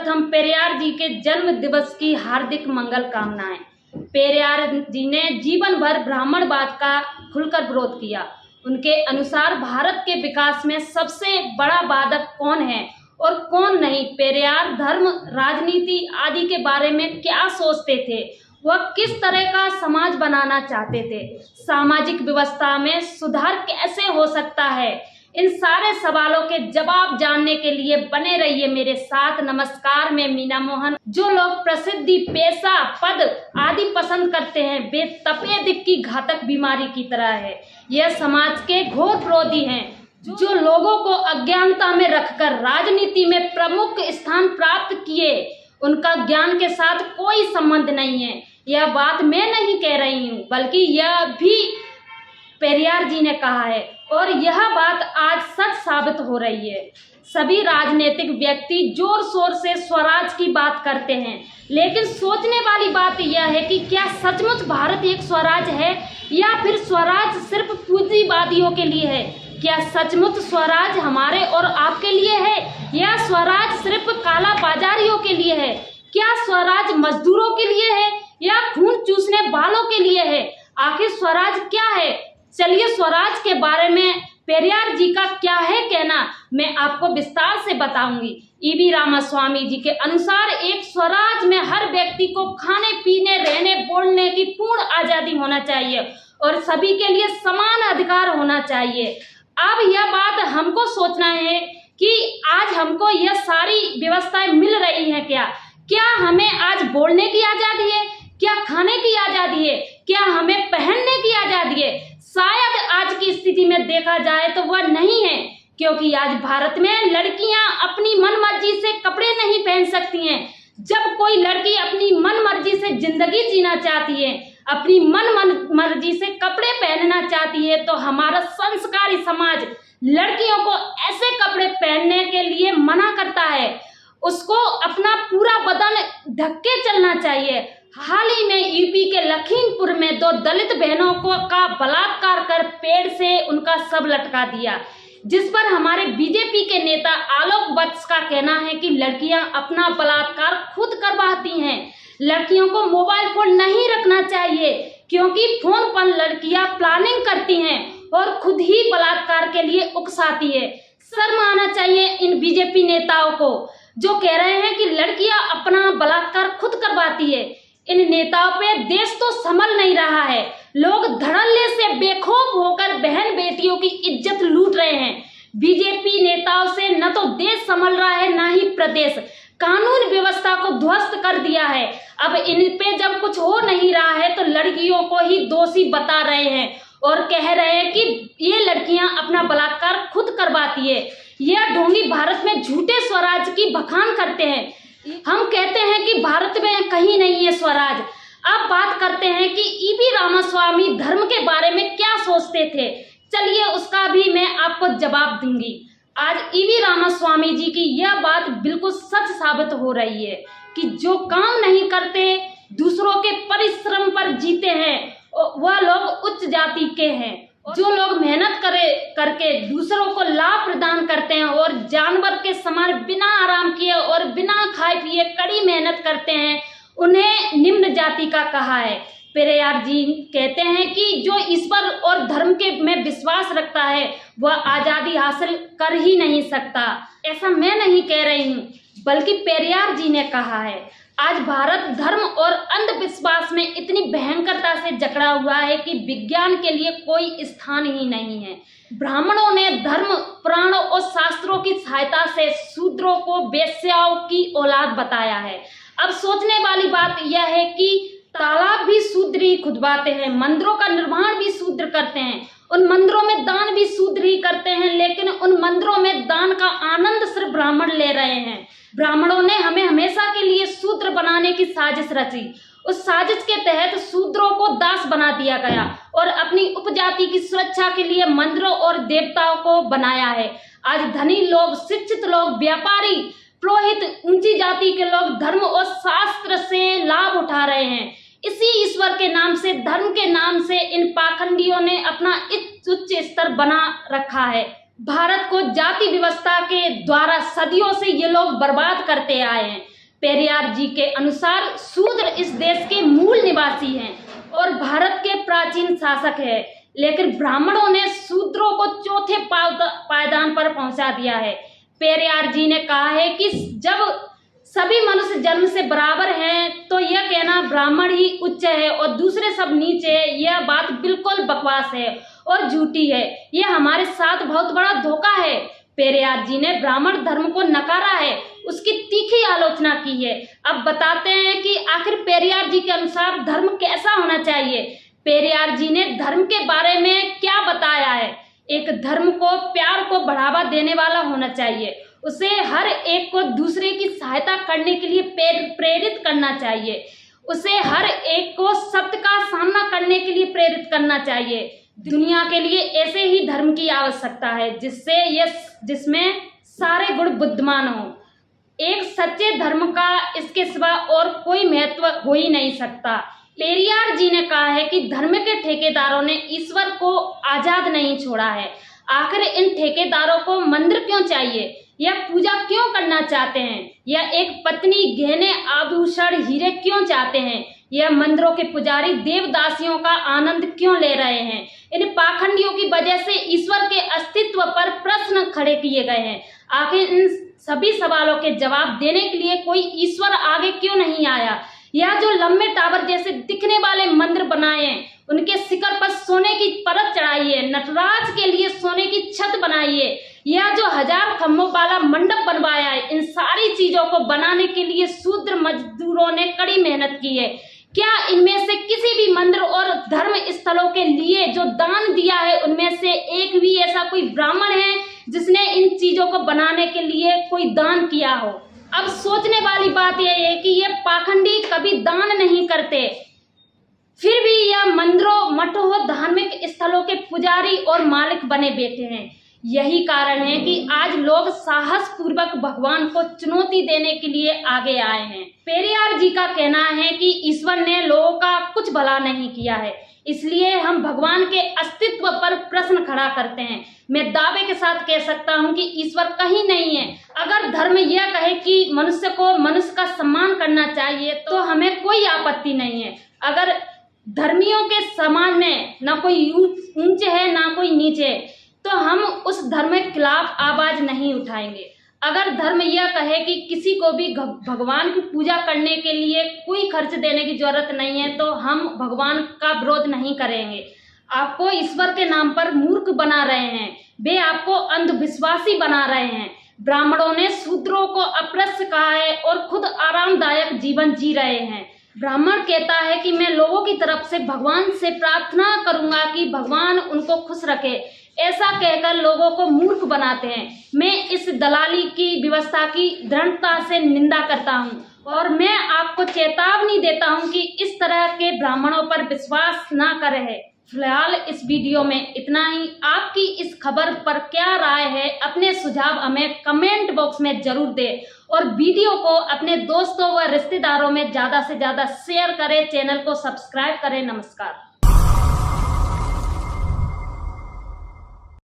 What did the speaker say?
सर्वप्रथम पेरियार जी के जन्म दिवस की हार्दिक मंगल कामनाएं। पेरियार जी ने जीवन भर ब्राह्मणवाद का खुलकर विरोध किया। उनके अनुसार भारत के विकास में सबसे बड़ा बाधक कौन है और कौन नहीं। पेरियार धर्म, राजनीति आदि के बारे में क्या सोचते थे, वह किस तरह का समाज बनाना चाहते थे, सामाजिक व्यवस्था में सुधार कैसे हो सकता है, इन सारे सवालों के जवाब जानने के लिए बने रहिए मेरे साथ। नमस्कार, मैं मीना मोहन। जो लोग प्रसिद्धि, पैसा, पद आदि पसंद करते हैं वे तपेदिक की घातक बीमारी की तरह है। यह समाज के घोर विरोधी हैं। जो लोगों को अज्ञानता में रखकर राजनीति में प्रमुख स्थान प्राप्त किए, उनका ज्ञान के साथ कोई संबंध नहीं है। यह बात मैं नहीं कह रही हूँ, बल्कि यह भी पेरियार जी ने कहा है और यह बात आज सच साबित हो रही है। सभी राजनीतिक व्यक्ति जोर शोर से स्वराज की बात करते हैं, लेकिन सोचने वाली बात यह है कि क्या सचमुच भारत एक स्वराज है या फिर स्वराज सिर्फ पूंजीवादियों के लिए है। क्या सचमुच स्वराज हमारे और आपके लिए है या स्वराज सिर्फ काला बाजारियों के लिए है। क्या स्वराज मजदूरों के लिए है या खून चूसने वालों के लिए है। आखिर स्वराज क्या है। चलिए स्वराज के बारे में पेरियार जी का क्या है कहना, मैं आपको विस्तार से बताऊंगी। ईवी रामास्वामी जी के अनुसार एक स्वराज में हर व्यक्ति को खाने, पीने, रहने, बोलने की पूर्ण आजादी होना चाहिए और सभी के लिए समान अधिकार होना चाहिए। अब यह बात हमको सोचना है कि आज हमको यह सारी व्यवस्थाएं मिल रही हैं क्या हमें आज बोलने की आजादी है, क्या खाने की आजादी है, क्या हमें पहनने की आजादी है। शायद आज की स्थिति में देखा जाए तो वह नहीं है, क्योंकि आज भारत में लड़कियां अपनी मनमर्जी से कपड़े नहीं पहन सकती हैं। जब कोई लड़की अपनी मनमर्जी से जिंदगी जीना चाहती है, अपनी मर्जी से कपड़े पहनना चाहती है, तो हमारा संस्कारी समाज लड़कियों को ऐसे कपड़े पहनने के लिए मना करता है। उसको अपना पूरा बदन ढक के चलना चाहिए। हाल ही में यूपी के लखीमपुर में 2 दलित बहनों का बलात्कार कर पेड़ से उनका शव लटका दिया, जिस पर हमारे बीजेपी के नेता आलोक वत्स का कहना है कि लड़कियां अपना बलात्कार खुद करवाती हैं। लड़कियों को मोबाइल फोन नहीं रखना चाहिए, क्योंकि फोन पर लड़कियां प्लानिंग करती हैं और खुद ही बलात्कार के लिए उकसाती है। शर्म आना चाहिए इन बीजेपी नेताओं को जो कह रहे हैं कि लड़कियां अपना बलात्कार खुद करवाती है। इन नेताओं पे देश तो संभल नहीं रहा है। लोग धड़ल्ले से बेखौफ होकर बहन बेटियों की इज्जत लूट रहे हैं। बीजेपी नेताओं से न तो देश संभल रहा है, न ही प्रदेश। कानून व्यवस्था को ध्वस्त कर दिया है। अब इन पे जब कुछ हो नहीं रहा है तो लड़कियों को ही दोषी बता रहे हैं और कह रहे हैं कि ये लड़कियां अपना बलात्कार खुद करवाती है। यह ढोंगी भारत में झूठे स्वराज की बखान करते हैं। हम कहते हैं कि भारत में कहीं नहीं है स्वराज। अब बात करते हैं कि ईवी रामास्वामी धर्म के बारे में क्या सोचते थे। चलिए उसका भी मैं आपको जवाब दूंगी। आज ईवी रामास्वामी जी की यह बात बिल्कुल सच साबित हो रही है कि जो काम नहीं करते, दूसरों के परिश्रम पर जीते हैं, वह लोग उच्च जाति के हैं। जो लोग मेहनत करके दूसरों को लाभ प्रदान करते हैं और जानवर के समान बिना आराम किए और बिना खाए पिए कड़ी मेहनत करते हैं, उन्हें निम्न जाति का कहा है। पेरियार जी कहते हैं कि जो ईश्वर और धर्म के में विश्वास रखता है वह आजादी हासिल कर ही नहीं सकता। ऐसा मैं नहीं कह रही हूँ, बल्कि पेरियार जी ने कहा है। आज भारत धर्म और अंधविश्वास में इतनी भयंकरता से जकड़ा हुआ है कि विज्ञान के लिए कोई स्थान ही नहीं है। ब्राह्मणों ने धर्म, पुराणों और शास्त्रों की सहायता से शूद्रों को वेश्याओं की औलाद बताया है। अब सोचने वाली बात यह है कि तालाब भी शूद्र ही खुदवाते हैं, मंदिरों का निर्माण भी शूद्र करते हैं, उन मंदिरों में दान भी शूद्र ही करते हैं, लेकिन उन मंदिरों में दान का आनंद सिर्फ ब्राह्मण ले रहे हैं। ब्राह्मणों ने हमें हमेशा के लिए शूद्र बनाने की साजिश रची। उस साजिश के तहत शूद्रों को दास बना दिया गया और अपनी उपजाति की सुरक्षा के लिए मंदिरों और देवताओं को बनाया है। आज धनी लोग, शिक्षित लोग, व्यापारी, पुरोहित, ऊंची जाति के लोग धर्म और शास्त्र से लाभ उठा रहे हैं। इसी ईश्वर के नाम से, धर्म के नाम से इन पाखंडियों ने अपना उच्च स्तर बना रखा है। भारत को जाति व्यवस्था के द्वारा सदियों से ये लोग बर्बाद करते आए हैं। पेरियार जी के अनुसार शूद्र इस देश के मूल निवासी हैं और भारत के प्राचीन शासक है, लेकिन ब्राह्मणों ने शूद्रों को चौथे पायदान पर पहुंचा दिया है। पेरियार जी ने कहा है कि जब सभी मनुष्य जन्म से बराबर हैं तो यह कहना ब्राह्मण ही उच्च है और दूसरे सब नीचे है, यह बात बिल्कुल बकवास है और झूठी है। यह हमारे साथ बहुत बड़ा धोखा है। पेरियार जी ने ब्राह्मण धर्म को नकारा है, उसकी तीखी आलोचना की है। अब बताते हैं कि आखिर पेरियार जी के अनुसार धर्म कैसा होना चाहिए। पेरियार जी ने धर्म के बारे में क्या बताया है। एक धर्म को प्यार को बढ़ावा देने वाला होना चाहिए, उसे हर एक को दूसरे की सहायता करने के लिए प्रेरित करना चाहिए, उसे हर एक को सत्य का सामना करने के लिए प्रेरित करना चाहिए। दुनिया के लिए ऐसे ही धर्म की आवश्यकता है जिसमें सारे गुण विद्यमान हो। एक सच्चे धर्म का इसके सिवा और कोई महत्व हो ही नहीं सकता। पेरियार जी ने कहा है कि धर्म के ठेकेदारों ने ईश्वर को आजाद नहीं छोड़ा है। आखिर इन ठेकेदारों को मंदिर क्यों चाहिए? यह पूजा क्यों करना चाहते हैं? यह एक पत्नी, गहने, आभूषण, हीरे क्यों चाहते हैं? यह मंदिरों के पुजारी देवदासियों का आनंद क्यों ले रहे हैं? इन पाखंडियों की वजह से ईश्वर के अस्तित्व पर प्रश्न खड़े किए गए हैं। आखिर इन सभी सवालों के जवाब देने के लिए कोई ईश्वर आगे क्यों नहीं आया? यह जो लंबे टावर जैसे दिखने वाले मंदिर बनाए हैं, उनके शिखर पर सोने की परत चढ़ाई है, नटराज के लिए सोने की छत बनाई है, यह जो 1000 खम्भों वाला मंडप बनवाया है, इन सारी चीजों को बनाने के लिए शूद्र मजदूरों ने कड़ी मेहनत की है। क्या इनमें से किसी भी मंदिर और धर्म स्थलों के लिए जो दान दिया है, उनमें से एक भी ऐसा कोई ब्राह्मण है जिसने इन चीजों को बनाने के लिए कोई दान किया हो? अब सोचने वाली बात यह है कि ये पाखंडी कभी दान नहीं करते, फिर भी यह मंदिरों, मठों, धार्मिक स्थलों के पुजारी और मालिक बने बैठे हैं। यही कारण है कि आज लोग साहस पूर्वक भगवान को चुनौती देने के लिए आगे आए हैं। पेरियार जी का कहना है कि ईश्वर ने लोगों का कुछ भला नहीं किया है, इसलिए हम भगवान के अस्तित्व पर प्रश्न खड़ा करते हैं। मैं दावे के साथ कह सकता हूं कि ईश्वर कहीं नहीं है। अगर धर्म यह कहे कि मनुष्य को मनुष्य का सम्मान करना चाहिए तो हमें कोई आपत्ति नहीं है। अगर धर्मियों के समाज में ना कोई ऊंचे है ना कोई नीचे है, तो हम उस धर्म के खिलाफ आवाज नहीं उठाएंगे। अगर धर्म यह कहे कि किसी को भी भगवान की पूजा करने के लिए कोई खर्च देने की जरूरत नहीं है, तो हम भगवान का विरोध नहीं करेंगे। आपको ईश्वर के नाम पर मूर्ख बना रहे हैं, वे आपको अंधविश्वासी बना रहे हैं। ब्राह्मणों ने शूद्रों को अपृश्य कहा है और खुद आरामदायक जीवन जी रहे हैं। ब्राह्मण कहता है कि मैं लोगों की तरफ से भगवान से प्रार्थना करूंगा कि भगवान उनको खुश रखे। ऐसा कहकर लोगों को मूर्ख बनाते हैं। मैं इस दलाली की व्यवस्था की दृढ़ता से निंदा करता हूं और मैं आपको चेतावनी देता हूं कि इस तरह के ब्राह्मणों पर विश्वास ना करें। फिलहाल इस वीडियो में इतना ही। आपकी इस खबर पर क्या राय है, अपने सुझाव हमें कमेंट बॉक्स में जरूर दें और वीडियो को अपने दोस्तों व रिश्तेदारों में ज़्यादा से ज़्यादा शेयर करें। चैनल को सब्सक्राइब करें। नमस्कार।